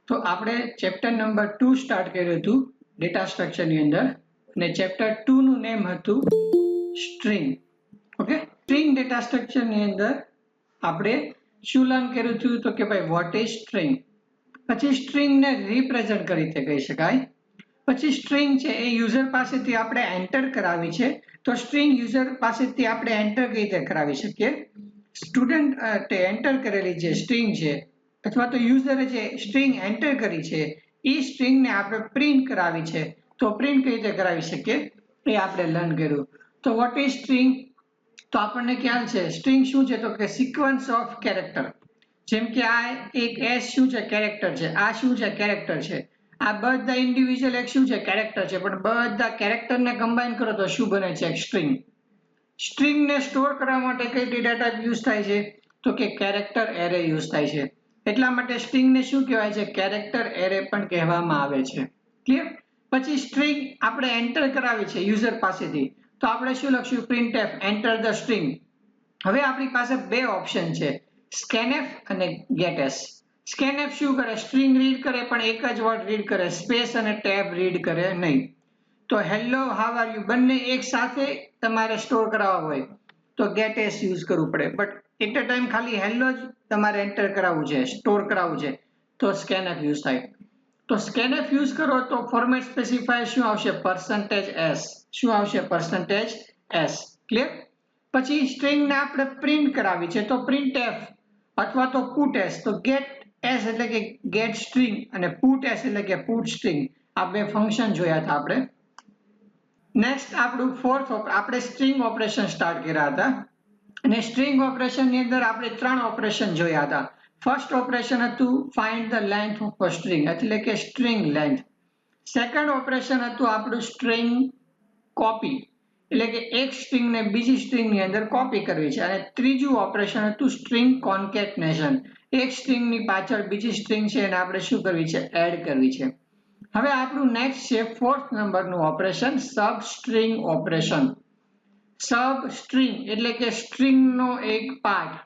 તો આપણે chapter number 2 start કર્યું હતું ડેટા સ્ટ્રક્ચરની અંદર અને ચેપ્ટર 2 નું નેમ હતું સ્ટ્રિંગ. ઓકે, સ્ટ્રિંગ ડેટા સ્ટ્રક્ચરની અંદર આપણે શું લર્ન કર્યું હતું તો કે ભાઈ વોટ ઇઝ સ્ટ્રિંગ, પછી સ્ટ્રિંગને રિપ્રેઝન્ટ કરી રીતે કહી શકાય, પછી સ્ટ્રિંગ છે એ યુઝર પાસેથી આપણે એન્ટર કરાવી છે તો સ્ટ્રિંગ યુઝર પાસેથી આપણે એન્ટર કઈ રીતે કરાવી શકીએ, સ્ટુડન્ટ એન્ટર કરેલી જે સ્ટ્રિંગ છે અથવા તો યુઝરે જે સ્ટ્રિંગ એન્ટર કરી છે એ સ્ટ્રિંગને આપણે પ્રિન્ટ કરાવી છે તો પ્રિન્ટ કઈ રીતે કરાવી શકીએ એ આપણે લર્ન કર્યું. તો વોટ ઇઝ સ્ટ્રિંગ, તો આપણને ખ્યાલ છે સ્ટ્રિંગ શું છે તો કે સિક્વન્સ ઓફ કેરેક્ટર. જેમ કે આ એક એસ શું છે કેરેક્ટર છે, આ શું છે કેરેક્ટર છે, આ બધા ઇન્ડિવિજ્યુઅલ એક શું છે કેરેક્ટર છે, પણ બધા કેરેક્ટરને કમ્બાઈન કરો તો શું બને છે એક સ્ટ્રિંગ. સ્ટ્રિંગને સ્ટોર કરવા માટે કઈ ડેટા ટાઈપ યુઝ થાય છે તો કે કેરેક્ટર એરે યુઝ થાય છે. એટલા માટે સ્ટ્રિંગને શું કહેવાય છે કેરેક્ટર એરે પણ કહેવામાં આવે છે. ક્લિયર. પછી સ્ટ્રિંગ આપણે એન્ટર કરાવી છે યુઝર પાસેથી તો આપણે શું લખશું printf enter the string. હવે આપણી પાસે બે ઓપ્શન છે scanf અને getS. scanf શું કરે સ્ટ્રિંગ રીડ કરે પણ એક જ વર્ડ રીડ કરે, સ્પેસ અને ટેબ રીડ કરે નહીં. તો હેલો હાઉ આર યુ બંને એક સાથે તમારે સ્ટોર કરાવવા હોય તો getS યુઝ કરવું પડે, બટ એટ અ ટાઈમ ખાલી હેલો જ તમારે એન્ટર કરાવવું છે સ્ટોર કરાવવું છે તો scanf યુઝ થાય. તો scanf યુઝ કરો તો ફોર્મેટ સ્પેસિફાયર શું આવશે %s, શું આવશે %s. ક્લિયર. પછી સ્ટ્રિંગને આપણે પ્રિન્ટ કરાવી છે તો printf અથવા તો puts. તો getS એટલે કે get string અને puts એટલે કે put string, આ બે ફંક્શન જોયા હતા આપણે. નેક્સ્ટ આપણું ફોર્થ આપણે સ્ટ્રિંગ ઓપરેશન સ્ટાર્ટ કર્યા હતા અને સ્ટ્રિંગ ઓપરેશનની અંદર આપણે ત્રણ ઓપરેશન જોયા હતા. ફર્સ્ટ ઓપરેશન હતું find the length of a string એટલે કે સ્ટ્રિંગ લેન્થ. સેકન્ડ ઓપરેશન હતું આપણું સ્ટ્રિંગ કોપી એટલે કે એક સ્ટ્રિંગને બીજી સ્ટ્રિંગની અંદર કોપી કરવી છે, અને ત્રીજું ઓપરેશન હતું સ્ટ્રિંગ કોન્કેટનેશન, એક સ્ટ્રિંગની પાછળ બીજી સ્ટ્રિંગ છે એને આપણે શું કરવી છે એડ કરવી છે. હવે આપણું નેક્સ્ટ છે ફોર્થ નંબરનું ઓપરેશન સબસ્ટ્રિંગ ઓપરેશન. સબસ્ટ્રિંગ એટલે કે સ્ટ્રિંગનો એક પાર્ટ.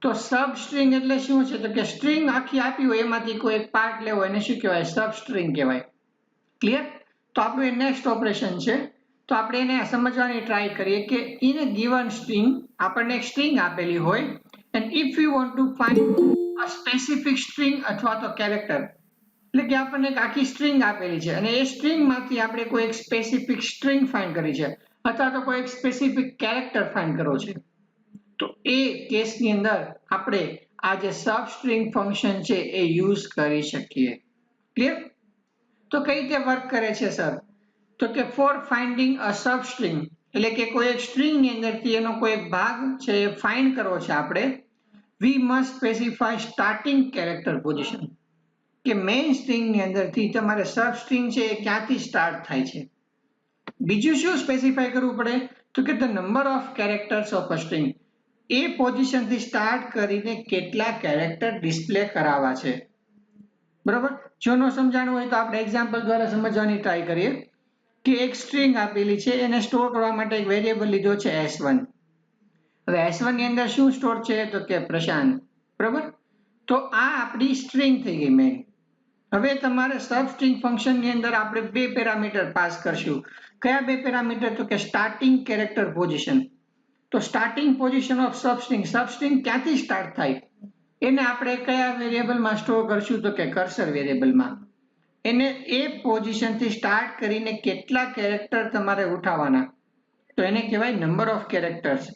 તો સબસ્ટ્રિંગ એટલે શું છે તો કે સ્ટ્રિંગ આખી આપી હોય એમાંથી કોઈ એક પાર્ટ લેવો એને શું કહેવાય સબસ્ટ્રિંગ કહેવાય. ક્લિયર. તો આપણું એ નેક્સ્ટ ઓપરેશન છે તો આપણે એને સમજવાની ટ્રાય કરીએ કે ઇન અ ગિવન સ્ટ્રિંગ આપણને એક સ્ટ્રિંગ આપેલી હોય and if you want to find a specific string અથવા તો કેરેક્ટર, એટલે કે આપણને એક આખી સ્ટ્રિંગ આપેલી છે અને એ સ્ટ્રિંગમાંથી આપણે કોઈ એક સ્પેસિફિક સ્ટ્રિંગ ફાઇન્ડ કરી છે અથવા તો કોઈ એક સ્પેસિફિક કેરેક્ટર ફાઇન્ડ કરવો છે તો એ કેસની અંદર આપણે આ જે સબસ્ટ્રિંગ ફંક્શન છે એ યુઝ કરી શકીએ. ક્લિયર. તો કઈ રીતે વર્ક કરે છે સર તો કે ફોર ફાઇન્ડિંગ અ સબસ્ટ્રિંગ એટલે કે કોઈ એક સ્ટ્રિંગની અંદરથી એનો કોઈ એક ભાગ છે એ ફાઇન્ડ કરવો છે આપણે, we must specify starting character position, કે મેઇન સ્ટ્રિંગની અંદરથી તમારે સબસ્ટ્રિંગ છે એ ક્યાંથી સ્ટાર્ટ થાય છે. બીજું શું સ્પેસિફાય કરવું પડે તો કે the number of characters of a string, એ પોઝિશનથી સ્ટાર્ટ કરીને કેટલા કેરેક્ટર ડિસ્પ્લે કરાવવા છે. બરોબર. જો ન સમજાણું હોય તો આપણે એક્ઝામ્પલ દ્વારા સમજવાની ટ્રાય કરીએ કે એક સ્ટ્રિંગ આપેલી છે એને સ્ટોર કરવા માટે એક વેરિયેબલ લીધો છે s1. હવે s1 ની અંદર શું સ્ટોર છે તો કે પ્રશાંત. બરોબર. તો આ આપણી સ્ટ્રિંગ થઈ ગઈ મેઇન. હવે તમારે સબસ્ટ્રિંગ ફંક્શનની અંદર આપણે બે પેરામીટર પાસ કરશું. કયા બે પેરામીટર તો કે સ્ટાર્ટિંગ કેરેક્ટર પોઝિશન. તો starting position of substring, substring ક્યાંથી સ્ટાર્ટ થાય એને આપણે કયા વેરિયેબલમાં સ્ટોર કરશું તો કે કર્સર વેરિયેબલમાં. એને એ પોઝિશનથી સ્ટાર્ટ કરીને કેટલા કેરેક્ટર તમારે ઉઠાવવાના તો એને કહેવાય number of characters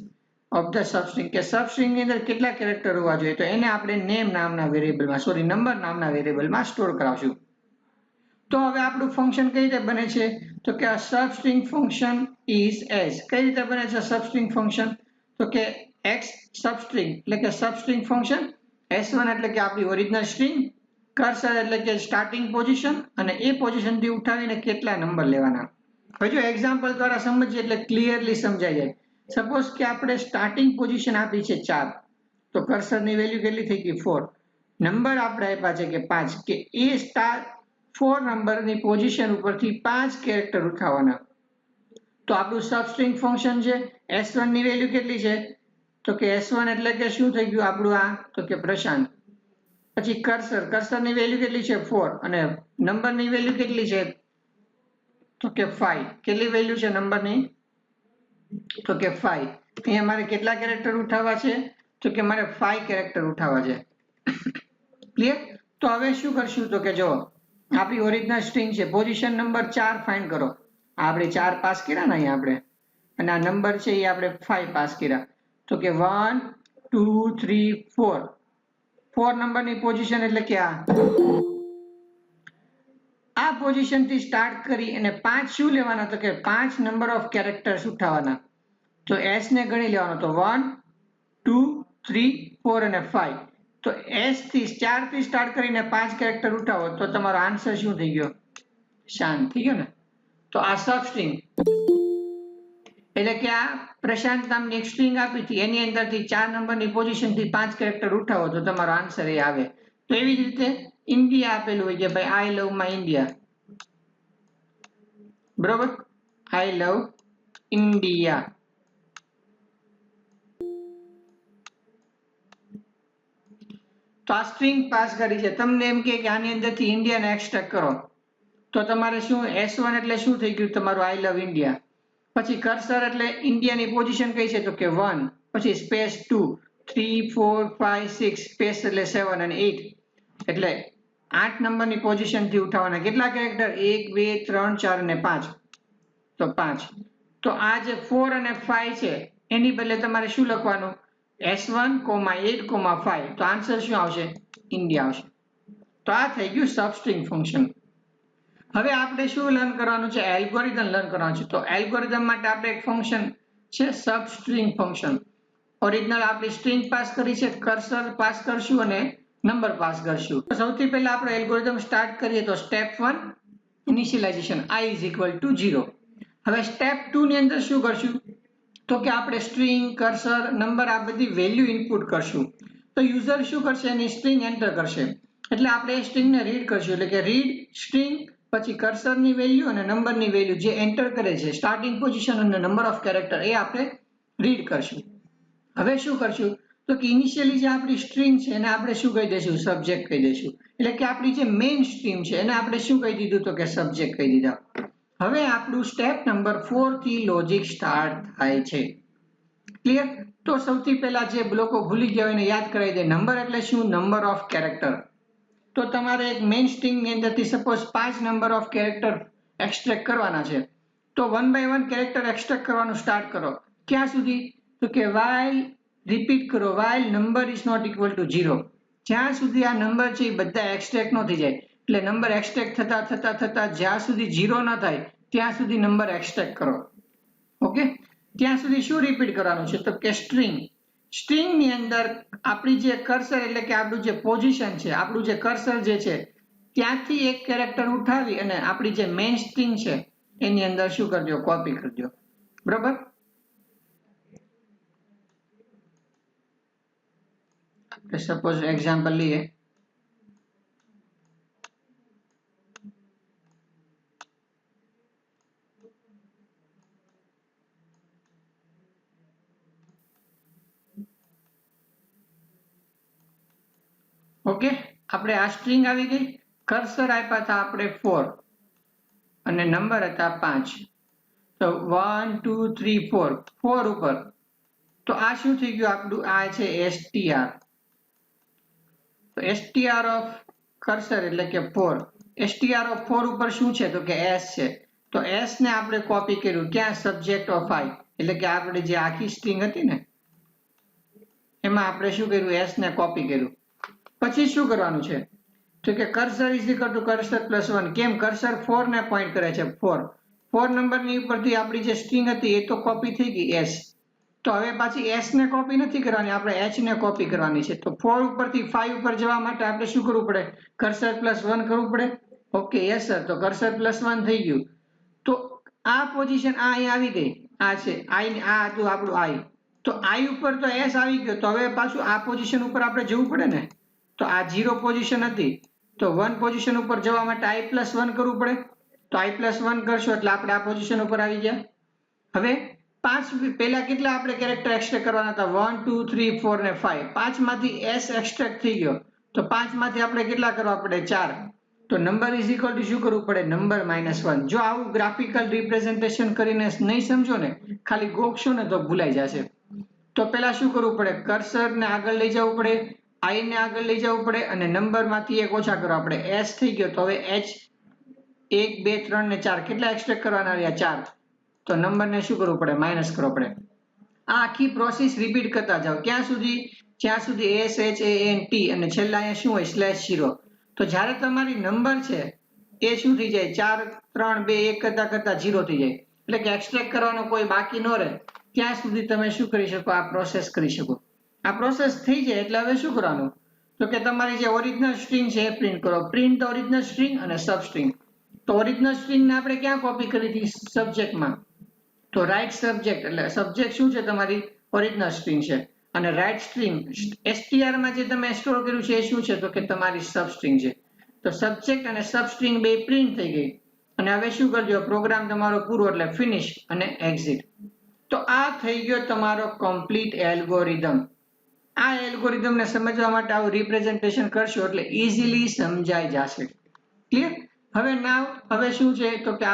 of the substring, કે સબસ્ટ્રિંગની અંદર કેટલા કેરેક્ટર હોવા જોઈએ તો એને આપણે નેમ નામના વેરિયેબલમાં નંબર નામના વેરિયેબલમાં સ્ટોર કરાવશું. તો હવે આપણું ફંક્શન કઈ રીતે બને છે તો કે આ સબસ્ટ્રિંગ ફંક્શન ઇઝ એઝ. કઈ રીતે બને છે સબસ્ટ્રિંગ ફંક્શન તો કે એક્સ સબસ્ટ્રિંગ એટલે કે સબસ્ટ્રિંગ ફંક્શન, s1 એટલે કે આપણી ઓરિજિનલ સ્ટ્રિંગ, કર્સર એટલે કે સ્ટાર્ટિંગ પોઝિશન અને એ પોઝિશનથી ઉઠાવીને કેટલા નંબર લેવાના. હવે જો એક્ઝામ્પલ દ્વારા સમજીએ એટલે ક્લિયરલી સમજાઈ જાય. સપોઝ કે આપણે સ્ટાર્ટિંગ પોઝિશન આપી છે 4 તો કર્સરની વેલ્યુ કેટલી થઈ ગઈ 4, નંબર આપણે આપ્યા છે કે 5, કે એ સ્ટાર 4 નંબરની પોઝિશન ઉપરથી 5 કેરેક્ટર ઉઠાવવાના. તો આપણું સબસ્ટ્રિંગ ફંક્શન છે s1 ની વેલ્યુ કેટલી છે તો કે s1 એટલે કે શું થઈ ગયું આપણું આ તો કે પ્રશાંત. પછી કર્સરની વેલ્યુ કેટલી છે 4 અને નંબરની વેલ્યુ કેટલી છે તો કે 5. કેટલી વેલ્યુ છે નંબરની તો કે 5. અહીંયા મારે કેટલા કેરેક્ટર ઉઠાવવા છે તો કે મારે 5 કેરેક્ટર ઉઠાવવા છે. ક્લિયર? તો હવે શું કરશું તો કે જો આપણી ઓરિજિનલ સ્ટ્રિંગ છે પોઝિશન નંબર 4 ફાઇન્ડ કરો. આપણે 4 પાસ કર્યા ને અહીંયા આપણે અને આ નંબર છે એ આપણે 5 પાસ કર્યા તો કે 1 2 3 4 4 નંબરની પોઝિશન એટલે કે આ પોઝિશન થી સ્ટાર્ટ કરી અને 5 શું લેવાના તો કે 5 નંબર ઓફ કેરેક્ટર્સ ઉઠાવવાના. તો s ને ગણી લેવાનો તો 1 2 3 4 અને 5. તો s થી 4 થી સ્ટાર્ટ કરીને 5 કેરેક્ટર ઉઠાવો તો તમારો આન્સર શું થઈ ગયો શાંત થઈ ગયો ને. તો આ સબસ્ટ્રિંગ એટલે કે આ પ્રશાંત નામની એક સ્ટ્રિંગ આપી હતી એની અંદરથી 4 નંબરની પોઝિશનથી 5 કેરેક્ટર ઉઠાવો તો તમારો આન્સર એ આવે. તો એવી જ રીતે ઇન્ડિયા આપેલું હોય કે ભાઈ આઈ લવ માય ઇન્ડિયા, બરોબર, આઈ લવ ઇન્ડિયા. તો આ સ્ટ્રિંગ પાસ કરી છે. તમને એમ કે આની અંદરથી ઇન્ડિયાને એક્સટ્રેક્ટ કરો તો તમારે શું S1 એટલે શું થઈ ગયું તમારું આઈ લવ ઇન્ડિયા. પછી કર્સર એટલે ઇન્ડિયાની પોઝિશન કઈ છે તો કે 1, પછી સ્પેસ 2 3 4 5 6 સ્પેસ એટલે 7 અને 8 એટલે 8 નંબરની પોઝિશનથી ઉઠાવવાના કેટલા કેરેક્ટર 1 2 3 4 અને 5 તો 5. તો આ જે 4 અને 5 છે એની બદલે તમારે શું લખવાનું S1, 8, 5. તો આન્સર શું આવશે ઇન્ડિયા આવશે. તો આ થઈ ગયું સબસ્ટ્રિંગ ફંક્શન. હવે આપણે શું લર્ન કરવાનું છે એલ્ગોરિધમ લર્ન કરવાનું છે. તો એલ્ગોરિધમ માટે આપણે એક ફંક્શન છે સબસ્ટ્રિંગ ફંક્શન. ઓરિજિનલ આપણી સ્ટ્રિંગ પાસ કરી છે, કર્સર પાસ કરશું અને નંબર પાસ કરશું. તો સૌથી પહેલા આપણે એલ્ગોરિધમ સ્ટાર્ટ કરીએ તો સ્ટેપ 1 ઇનિશિયલાઇઝેશન i = 0. હવે સ્ટેપ 2 ની અંદર શું કરશું તો કે આપણે સ્ટ્રિંગ કર્સર નંબર આ બધી વેલ્યુ ઇનપુટ કરશું. તો યુઝર શું કરશે એની સ્ટ્રિંગ એન્ટર કરશે એટલે આપણે એ સ્ટ્રિંગને રીડ કરશું એટલે કે રીડ સ્ટ્રિંગ પછી કર્સરની વેલ્યુ અને નંબરની વેલ્યુ જે એન્ટર કરે છે સ્ટાર્ટિંગ પોઝિશન અને નંબર ઓફ કેરેક્ટર એ આપણે રીડ કરશું. હવે શું કરશું તો કે ઇનિશિયલી જે આપણી સ્ટ્રિંગ છે એને આપણે શું કહી દઈશું સબ્જેક્ટ કહી દઈશું. એટલે કે આપણી જે મેઇન સ્ટ્રીમ છે એને આપણે શું કહી દીધું તો કે સબ્જેક્ટ કહી દીધા. હવે આપણું સ્ટેપ નંબર 4 થી લોજિક સ્ટાર્ટ થાય છે. ક્લિયર? તો સૌથી પહેલા જે બ્લોકો ભૂલી ગયા હોય એને યાદ કરાવી દે. નંબર એટલે શું નંબર ઓફ કેરેક્ટર. તો તમારે એક મેઇન સ્ટ્રિંગ ની અંદરથી suppose 5 number of character extract કરવાના છે તો 1 by 1 કેરેક્ટર એક્સટ્રેક્ટ કરવાનું સ્ટાર્ટ કરો. ક્યાં સુધી તો કે while રિપીટ કરો while number is not equal to 0. જ્યાં સુધી આ નંબર છે એ બધા એક્સટ્રેક્ટ ન થઈ જાય એટલે નંબર એક્સટ્રેક્ટ થતા જ્યાં સુધી 0 ન થાય ત્યાં સુધી નંબર એક્સટ્રેક્ટ કરો. ઓકે, ત્યાં સુધી શું રિપીટ કરવાનું છે તો કે સ્ટ્રિંગ ની અંદર આપણી જે કર્સર એટલે કે આપણું જે પોઝિશન છે આપણું જે કર્સર જે છે ત્યાંથી એક કેરેક્ટર ઉઠાવી અને આપણી જે મેઇન સ્ટ્રિંગ છે એની અંદર શું કરજો કોપી કરજો. બરોબર? આપણે સપોઝ એક્ઝામ્પલ લઈએ. ઓકે, આપણે આ સ્ટ્રિંગ આવી ગઈ, કર્સર આપ્યા હતા આપણે 4 અને નંબર હતા 5. તો 1 2 3 4 4 ઉપર તો આ શું થઈ ગયું આપણું આ છે str. તો str ઓફ કર્સર એટલે કે 4. str ઓફ 4 ઉપર શું છે તો કે s છે. તો s ને આપણે કોપી કર્યું ક્યાં સબ્જેક્ટ ઓફ i એટલે કે આપણે જે આખી સ્ટ્રિંગ હતી ને એમાં આપણે શું કર્યું s ને કોપી કર્યું. પછી શું કરવાનું છે તો કે cursor is equal to cursor plus 1. કેમ કર્સર 4 ને પોઇન્ટ કરે છે 4 નંબરની ઉપરથી આપણી જે સ્ટ્રિંગ હતી એ તો કોપી થઈ ગઈ s. તો હવે પાછી s ને કોપી નથી કરવાની આપણે h ને કોપી કરવાની છે. તો 4 ઉપરથી 5 ઉપર જવા માટે આપણે શું કરવું પડે કર્સર પ્લસ 1 કરવું પડે. Okay yes sir. તો કર્સર પ્લસ 1 થઈ ગયું. તો આ પોઝિશન આ અહીં આવી ગઈ આ છે i આ હતું આપણું i. તો i ઉપર તો s આવી ગયો તો હવે પાછું આ પોઝિશન ઉપર આપણે જવું પડે ને. તો આ 0 પોઝિશન હતી તો 1 પોઝિશન ઉપર જવા માટે i પ્લસ 1 કરવું પડે. તો i પ્લસ 1 કરશો એટલે આપણે આ પોઝિશન ઉપર આવી ગયા. હવે 5 પહેલા કેટલા આપણે કેરેક્ટર એક્સટ્રેક્ટ કરવાના હતા 1 2 3 4 ને 5. 5 માંથી s એક્સટ્રેક્ટ થઈ ગયો તો 5 માંથી આપણે કેટલા કરવા પડે 4, તો નંબર ઇઝ ઇક્વલ ટુ શું કરવું પડે નંબર -1. જો આવું ગ્રાફિકલ રિપ્રેઝન્ટેશન કરીને નહીં સમજો ને, ખાલી ગોખશો ને તો ભૂલાઈ જશે. તો પહેલા શું કરવું પડે, કર્સરને આગળ લઈ જવું પડે, i ને આગળ લઈ જવું પડે અને નંબરમાંથી એક ઓછા કરવા પડે. s થઈ ગયો, તો હવે h 1 2 3 ને 4 કેટલા એક્સટ્રેક્ટ કરવાના રહ્યા 4, તો નંબરને શું કરવું પડે માઇનસ કરવો પડે. આ આખી પ્રોસેસ રિપીટ કરતા જાઓ ક્યાં સુધી, જ્યાં સુધી s h a n t અને છેલ્લા અહીંયા શું હોય /0. તો જ્યારે તમારી નંબર છે એ શું થઈ જાય 4 3 2 1 કરતા કરતા 0 થઈ જાય, એટલે કે એક્સટ્રેક્ટ કરવાનો કોઈ બાકી ન રહે ત્યાં સુધી તમે શું કરી શકો, આ પ્રોસેસ કરી શકો. આ પ્રોસેસ થઈ જાય એટલે હવે શું કરવાનું, તો કે તમારી જે ઓરિજિનલ સ્ટ્રિંગ છે એ પ્રિન્ટ કરો. પ્રિન્ટ ધ ઓરિજિનલ સ્ટ્રિંગ અને સબસ્ટ્રિંગ. તો ઓરિજિનલ સ્ટ્રિંગને આપણે ક્યાં કોપી કરી હતી સબ્જેક્ટમાં, તો રાઇટ સબ્જેક્ટ એટલે સબ્જેક્ટ શું છે તમારી ઓરિજિનલ સ્ટ્રિંગ છે, અને રાઇટ સ્ટ્રિંગ str માં જે તમે સ્ટોર કર્યું છે એ શું છે, તો કે તમારી સબસ્ટ્રિંગ છે. તો સબ્જેક્ટ અને સબસ્ટ્રિંગ બે પ્રિન્ટ થઈ ગઈ અને હવે શું કરજો પ્રોગ્રામ તમારો પૂરો એટલે ફિનિશ અને એક્ઝિટ. તો આ થઈ ગયો તમારો કમ્પ્લીટ એલ્ગોરિધમ. આ એલ્ગોરિધમને સમજવા માટે આવું રિપ્રેઝન્ટેશન કરશો એટલે ઇઝીલી સમજાઈ જશે. ક્લિયર? હવે શું છે તો કે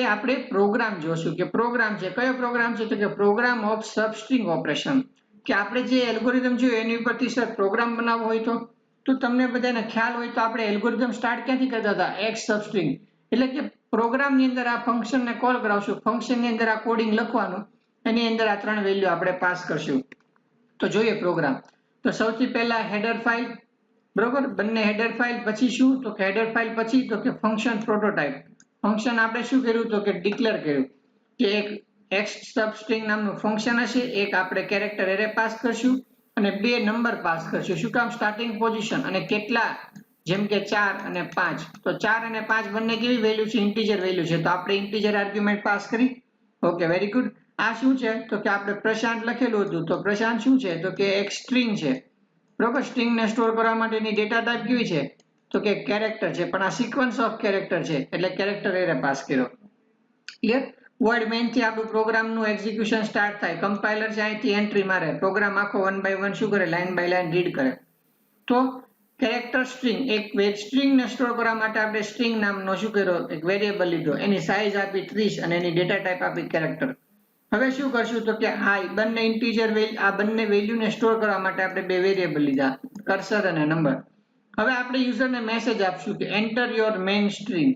આપણે પ્રોગ્રામ જોશું કે પ્રોગ્રામ છે કયો પ્રોગ્રામ છે, તો કે પ્રોગ્રામ ઓફ સબસ્ટ્રિંગ ઓપરેશન. કે આપણે જે એલ્ગોરિધમ જોયું એની ઉપરથી સર પ્રોગ્રામ બનાવવો હોય તો તમને બધાને ખ્યાલ હોય તો આપણે એલ્ગોરિધમ સ્ટાર્ટ ક્યાંથી કરતા હતા, એક્સ સબસ્ટ્રિંગ. એટલે કે પ્રોગ્રામની અંદર આ ફંક્શનને કોલ કરાવશું, ફંક્શનની અંદર આ કોડિંગ લખવાનું, એની અંદર આ 3 વેલ્યુ આપણે પાસ કરશું. તો જોઈએ પ્રોગ્રામ. તો સૌથી પહેલા હેડર ફાઇલ, બરોબર, બંને હેડર ફાઇલ, પછી શું તો કે હેડર ફાઇલ પછી તો કે ફંક્શન પ્રોટોટાઇપ. ફંક્શન આપણે શું કર્યું તો કે ડિક્લેર કર્યું કે એક એક્સ સબસ્ટ્રિંગ નામનું ફંક્શન હશે, એક આપણે કેરેક્ટર એરે પાસ કરશું અને 2 નંબર પાસ કરશું. શું કામ, સ્ટાર્ટિંગ પોઝિશન અને કેટલા, જેમ કે 4 અને 5. તો 4 અને 5 બંને કેવી વેલ્યુ છે, ઇન્ટીજર વેલ્યુ છે, તો આપણે ઇન્ટીજર આર્ગ્યુમેન્ટ પાસ કરી. Okay, very good. આ શું છે તો કે આપણે પ્રશાંત લખેલું હતું, તો પ્રશાંત શું છે તો કે એક સ્ટ્રિંગ છે, બરોબર. સ્ટ્રિંગને સ્ટોર કરવા માટેની ડેટા ટાઈપ કેવી છે તો કે કેરેક્ટર છે, પણ આ સિક્વન્સ ઓફ કેરેક્ટર છે એટલે કેરેક્ટર એરે પાસ કર્યો. ક્લિયર? વર્ડ મેઇન થી આપણું પ્રોગ્રામનું એક્ઝિક્યુશન સ્ટાર્ટ થાય. કમ્પાઇલર છે અહીંથી એન્ટ્રી મારે, પ્રોગ્રામ આખો 1 બાય 1 શું કરે, લાઈન બાય લાઈન રીડ કરે. તો કેરેક્ટર સ્ટ્રિંગ, એક સ્ટ્રિંગને સ્ટોર કરવા માટે આપણે સ્ટ્રિંગ નામનો શું કર્યો એક વેરિયેબલ લીધો, એની સાઇઝ આપી 30 અને એની ડેટા ટાઈપ આપી કેરેક્ટર. હવે શું કરશું તો કે આ બંને ઇન્ટીજર વેલ્યુ, આ બંને વેલ્યુને સ્ટોર કરવા માટે આપણે 2 વેરિયેબલ લીધા, કર્સર અને નંબર. હવે આપણે યુઝરને મેસેજ આપશું કે એન્ટર યોર મેઇન સ્ટ્રિંગ.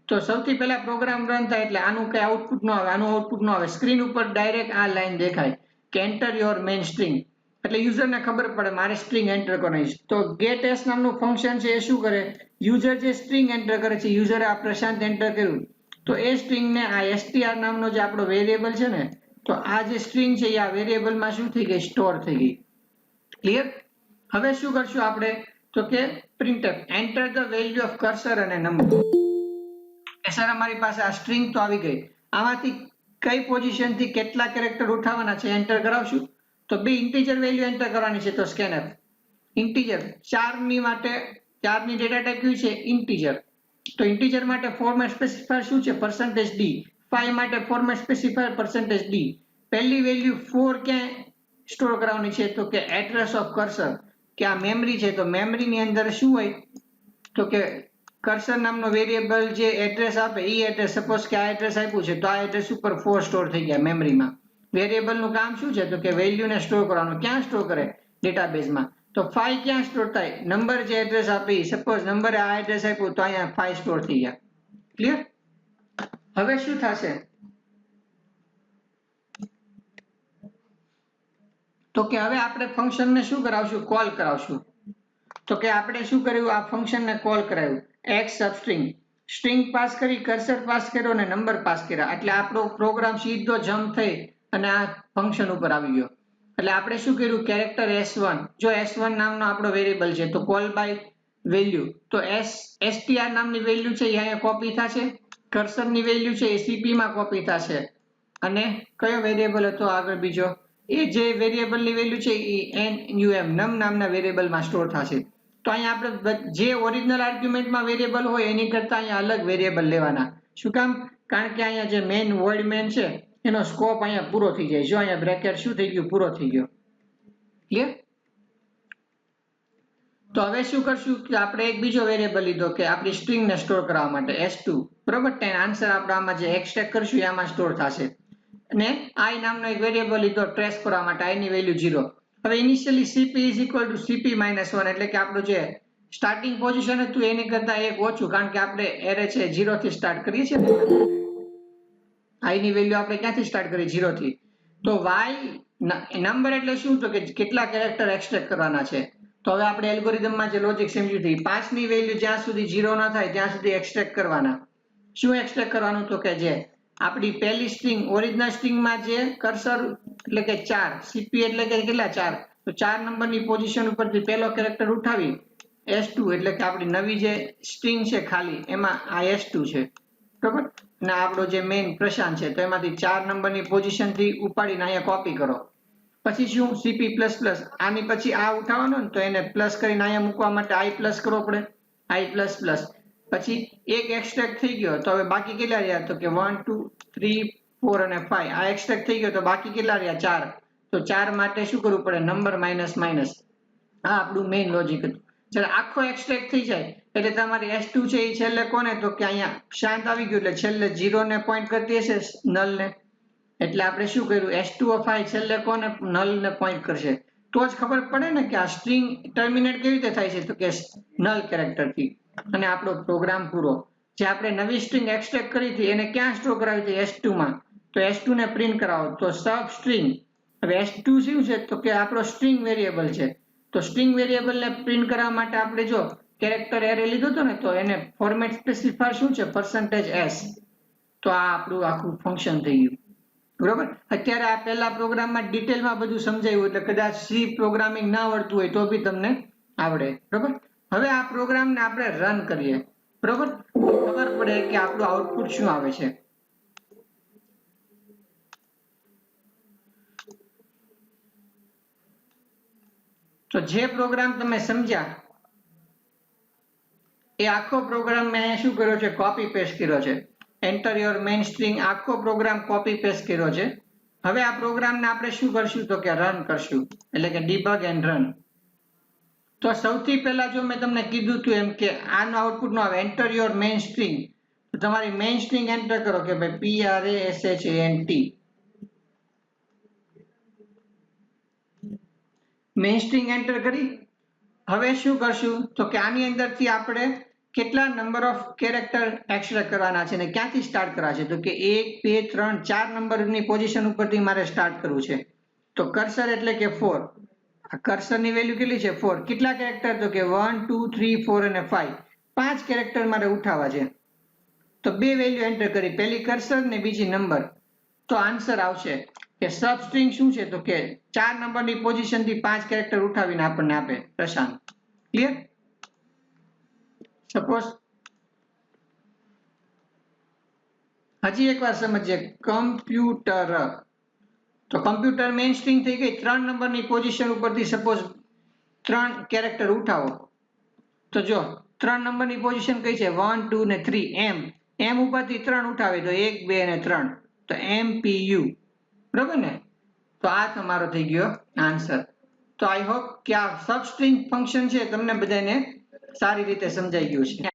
તો સૌથી પહેલા પ્રોગ્રામ રન થાય એટલે આનું કઈ આઉટપુટ ન આવે, આનું આઉટપુટ ન આવે, સ્ક્રીન ઉપર ડાયરેક્ટ આ લાઈન દેખાય કે એન્ટર યોર મેઇન સ્ટ્રિંગ. એટલે યુઝરને ખબર પડે મારે સ્ટ્રિંગ એન્ટર કરવાની છે. તો ગેટ એસ નામનું ફંક્શન છે એ શું કરે, યુઝર જે સ્ટ્રિંગ એન્ટર કરે છે, યુઝરે આ પ્રશાંત એન્ટર કર્યું, તો એ સ્ટ્રિંગને આ str નામનો જે આપણો વેરિયેબલ છે ને, તો આ જે સ્ટ્રિંગ છે એ આ વેરિયેબલમાં શું થઈ ગઈ, સ્ટોર થઈ ગઈ. ક્લિયર? હવે શું કરશું આપણે તો કે printf enter the value of cursor અને નંબર. સર અમારી પાસે આ સ્ટ્રિંગ તો આવી ગઈ, આમાંથી કઈ પોઝિશન થી કેટલા કેરેક્ટર ઉઠાવવાના છે એન્ટર કરાવશું. તો 2 ઇન્ટીજર વેલ્યુ એન્ટર કરવાની છે, તો scanf ઇન્ટીજર 4 ની માટે 4 ની ડેટા ટાઈપ કેવી છે ઇન્ટીજર. તો ઇન્ટીજર માટે ફોર્મેટ સ્પેસિફાયર શું છે %d, 5 માટે ફોર્મેટ સ્પેસિફાયર %d. પહેલી વેલ્યુ 4 ક્યાં સ્ટોર કરવાની છે તો કે એડ્રેસ ઓફ કર્સર, કે આ મેમરી છે, તો મેમરીની અંદર શું હોય તો કે કર્સર નામનો વેરિયેબલ જે એડ્રેસ આપે એ એડ્રેસ, સપોઝ કે આ એડ્રેસ આપ્યું છે તો આ એડ્રેસ ઉપર 4 સ્ટોર થઈ ગયા મેમરીમાં. વેરિયેબલ નું કામ શું છે તો કે વેલ્યુને સ્ટોર કરવાનું. ક્યાં સ્ટોર કરે, ડેટાબેઝમાં. તો 5 ક્યાં સ્ટોર થાય, નંબર જે એડ્રેસ આપી, સપોઝ નંબરે આ એડ્રેસ આપ્યું તો અહીંયા 5 સ્ટોર થઈ ગયા. ક્લિયર? હવે શું થશે તો કે હવે આપણે ફંક્શનને શું કરાવશું, કોલ કરાવશું. તો કે આપણે શું કર્યું, આ ફંક્શનને કોલ કરાવ્યું, એક્સ સબસ્ટ્રિંગ, સ્ટ્રિંગ પાસ કરી, કર્સર પાસ કર્યો અને નંબર પાસ કર્યા, એટલે આપણો પ્રોગ્રામ સીધો જમ્પ થઈ અને આ ફંક્શન ઉપર આવી ગયો. એટલે આપણે શું કર્યું, કેરેક્ટર s1, જો s1 નામનો આપણો વેરિયેબલ છે તો કોલ બાય વેલ્યુ, તો str નામની વેલ્યુ છે એ અહીંયા કોપી થશે, કર્સરની વેલ્યુ છે એ cp માં કોપી થશે, અને કયો વેરિયેબલ હતો આગળ બીજો, એ જે વેરિયેબલની વેલ્યુ છે એ num નામના વેરિયેબલમાં સ્ટોર થશે. તો અહીંયા આપણે જે ઓરિજિનલ આર્ગ્યુમેન્ટમાં વેરિયેબલ હોય એની કરતા અહીંયા અલગ વેરિયેબલ લેવાના. શું કામ, કારણ કે અહીંયા જે મેઇન વર્ડ મેઇન છે એનો સ્કોપ અહીંયા પૂરો થઈ જાય. જો અહીંયા બ્રેકેટ શું થઈ ગયું, પૂરો થઈ ગયો. ક્લિયર? તો હવે શું કરશું કે આપણે એક બીજો વેરિયેબલ લીધો કે આપણી સ્ટ્રિંગ ને સ્ટોર કરવા માટે s2, બરોબર. તેનો આન્સર આપણે આમાં જે એક્સટ્રેક્ટ કરશું એમાં સ્ટોર થશે. અને i નામનો એક વેરિયેબલ લીધો ટ્રેસ કરવા માટે, i ની વેલ્યુ 0. હવે initially cp is equal to cp minus 1, એટલે કે આપણું જે સ્ટાર્ટિંગ પોઝિશન હતું એની કરતા એક ઓછું, કારણ કે આપણે એરે છે 0 થી સ્ટાર્ટ કરીએ છીએ ને, i ની વેલ્યુ આપણે ક્યાંથી સ્ટાર્ટ કરી? 0 થી. તો y નંબર એટલે શું? તો કે કેટલા કેરેક્ટર એક્સટ્રેક્ટ કરવાના છે. તો હવે આપણે એલ્ગોરિધમમાં જે લોજિક સમજ્યું હતું, 5 ની વેલ્યુ જ્યાં સુધી 0 ન થાય ત્યાં સુધી એક્સટ્રેક્ટ કરવાના. શું એક્સટ્રેક્ટ કરવાનું? તો કે જે આપણી પહેલી સ્ટ્રિંગ ઓરિજિનલ સ્ટ્રિંગમાં જે કર્સર એટલે કે 4, cp એટલે કે કેટલા? 4. તો 4 નંબરની પોઝિશન ઉપરથી પહેલો કેરેક્ટર ઉઠાવી s2, એટલે કે આપણી નવી જે સ્ટ્રિંગ છે ખાલી એમાં આ s2 છે, બરોબર. અને આપણો જે મેઇન પ્રશાંત છે તો એમાંથી 4 નંબરની પોઝિશનથી ઉપાડીને અહીંયા કોપી કરો. પછી શું? cp પ્લસ પ્લસ, આની પછી આ ઉઠાવવાનો ને તો એને પ્લસ કરીને અહીંયા મૂકવા માટે i પ્લસ કરવો પડે, i પ્લસ પ્લસ. પછી એક એક્સટ્રેક્ટ થઈ ગયો તો હવે બાકી કેટલા રહ્યા? તો કે 1 2 3 4 અને 5. આ એક્સટ્રેક્ટ થઈ ગયો તો બાકી કેટલા રહ્યા? 4. તો 4 માટે શું કરવું પડે? Number minus minus. આ આપણું મેઇન લોજિક હતું. જ્યારે આખો એક્સટ્રેક્ટ થઈ જાય એટલે તમારી s2 છે એ છેલ્લે કોને? તો કે અહીંયા શાંત આવી ગયું, એટલે છેલ્લે 0 ને પોઈન્ટ કરતી હશે, નલ ને. એટલે આપણે શું કર્યું? s2 of i છેલ્લે કોને? નલ ને પોઈન્ટ કરશે. તો જ ખબર પડે ને કે આ સ્ટ્રિંગ ટર્મિનેટ કેવી રીતે થાય છે, તો કે નલ કેરેક્ટર થી. અને આપણો પ્રોગ્રામ પૂરો. જે આપણે નવી સ્ટ્રિંગ એક્સટ્રેક્ટ કરી હતી એને ક્યાં સ્ટોર કરાવી હતી? s2 માં. તો s2 ને પ્રિન્ટ કરાવો તો સબ સ્ટ્રિંગ. હવે s2 શું છે? તો કે આપણો સ્ટ્રિંગ વેરિયેબલ છે. તો સ્ટ્રિંગ વેરિયેબલ ને પ્રિન્ટ કરવા માટે આપણે જો કેરેક્ટર એરે લીધો હતો ને, તો એને ફોર્મેટ સ્પેસિફાયર શું છે? %s. તો આ આપણું આખું ફંક્શન થઈ ગયું, બરોબર. અત્યારે આ પહેલા પ્રોગ્રામમાં ડિટેલમાં બધું સમજાવ્યું, એટલે કદાચ સી પ્રોગ્રામિંગ ના આવડતું હોય તો બી તમને આવડે, બરોબર. હવે આ પ્રોગ્રામને આપણે રન કરીએ, બરોબર. ખબર પડે કે આપણું આઉટપુટ શું આવે છે. તો જે પ્રોગ્રામ તમે સમજ્યા એ આખો પ્રોગ્રામ મેં શું કર્યો છે? કોપી પેસ્ટ કર્યો છે. એન્ટર યોર મેઇન સ્ટ્રિંગ આખો પ્રોગ્રામ કોપી પેસ્ટ કર્યો છે. હવે આ પ્રોગ્રામને આપણે શું કરશું? તો કે રન કરશું, એટલે કે ડીબગ એન્ડ રન. તો સૌથી પહેલા જો મેં તમને કીધું હતું એમ કે આનું આઉટપુટ નો આવે એન્ટર યોર મેઇન સ્ટ્રિંગ, તો તમારી મેઇન સ્ટ્રિંગ એન્ટર કરો કે ભાઈ PRASHANT. મેઇન સ્ટ્રિંગ એન્ટર કરી. હવે શું કરશું? તો કે આની અંદરથી આપણે કેટલા નંબર ઓફ કેરેક્ટર એક્સટ્રેક્ટ કરવાના છે અને ક્યાંથી સ્ટાર્ટ કરવા છે? તો કે 1 2 3 4 નંબરની પોઝિશન ઉપરથી મારે સ્ટાર્ટ કરવું છે. તો કર્સર એટલે કે 4. આ કર્સરની વેલ્યુ કેટલી છે? 4. કેટલા કેરેક્ટર? તો કે 1 2 3 4 અને 5. 5 કેરેક્ટર મારે ઉઠાવવા છે. તો બે વેલ્યુ એન્ટર કરી, પહેલી કર્સર ને બીજી નંબર. તો આન્સર આવશે કે સબ સ્ટ્રિંગ શું છે? તો કે 4 નંબરની પોઝિશનથી 5 કેરેક્ટર ઉઠાવીને આપણને આપે પ્રશાંત. ક્લિયર? સપોઝ હજી એકવાર સમજીએ. કમ્પ્યુટર. તો કમ્પ્યુટર મેઇન સ્ટ્રિંગ થઈ ગઈ. 3 નંબરની પોઝિશન ઉપરથી સપોઝ 3 કેરેક્ટર ઉઠાવો. તો જો 3 નંબરની પોઝિશન કઈ છે? 1 2 ને 3. એમ ઉપરથી 3 ઉઠાવે તો 1 2 અને 3. તો MPU, બરોબર ને. તો આ તમારો થઈ ગયો આન્સર. તો આઈ હોપ કે આ સબસ્ટ્રિંગ ફંક્શન છે તમને બધાને સારી રીતે સમજાઈ ગયું છે.